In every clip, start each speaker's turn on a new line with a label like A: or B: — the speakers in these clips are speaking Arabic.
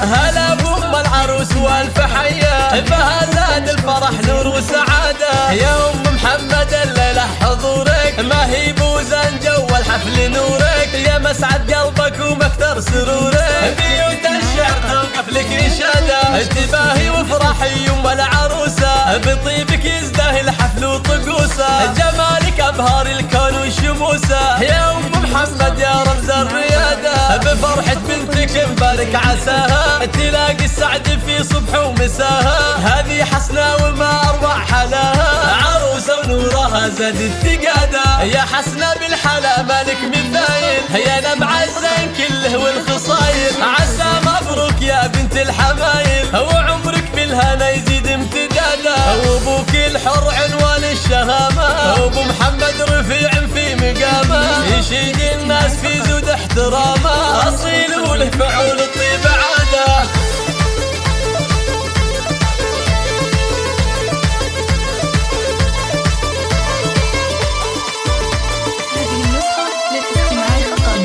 A: هلا بأم العروس والف حية، بها زاد الفرح نور وسعادة. يا أم محمد الليلة حضورك، ما هي بوزان جو الحفل نورك. يا مسعد قلبك ومكتر سرورك، بيوت الشعر توقف لك إشادة. تباهي وفرحي أم العروسة، بطيبك يزدهي الحفل وطقوسه. جمالك أبهار الكون وشموسه. يا أم محمد يا رمز الريادة، بفرحة بنتك مبارك عساها. تلاقي السعد في صبح ومساها، هذه حسنة وما أروع حلاها. عروسة ونورها زاد التقادة، يا حسنة بالحلا مالك مثايل. يا نبع الزين كله والخصايل، عسى مبروك يا بنت الحمايل. وعمرك بالهنا يزيد امتدادا، وابوك الحر عنوان الشهامة. وابو محمد رفيع في مقامه، يشيد الناس في زود احترامه. اصيل وله فعول الطيب عاده.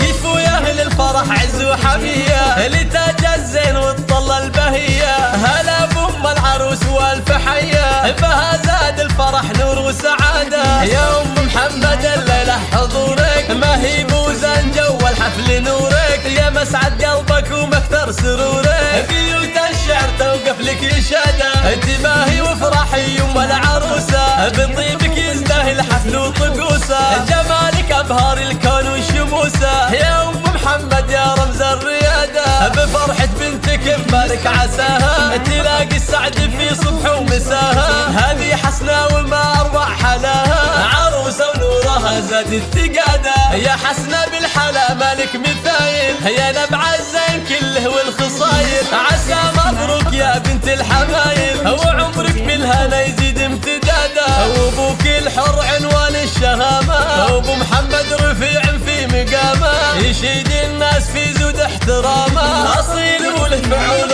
A: قفوا يا اهل الفرح عز وحميه، لتاج الزين والطله البهيه. هلا بأم العروس والف حيه، بها زاد الفرح نور وسعاده. يا أم محمد الليلة حضورك، ما هي بوزان جو الحفل نورك. يا مسعد قلبك ومكتر سرورك، بيوت الشعر توقف لك إشادة. تباهي وفرحي أم العروسة، بطيبك يزدهي الحفل وطقوسه. جمالك أبهار الكون وشموسه. يا أم محمد يا رمز الريادة، بفرحة بنتك مبارك عساها. تلاقي السعد في صبح ومساها، هذه حسنة وما أروع حلاها. عروسة ونورها زاد التقادة، يا حسنة بالحلا مالك مثايل. يا نبع الزين كله والخصايل، عسى مبروك يا بنت الحمايل. وعمرك بالهنا يزيد امتدادا، وابوك الحر عنوان الشهامة. وابو محمد رفيع في مقامه، يشيد الناس في زود احترامه. اصيل وله فعول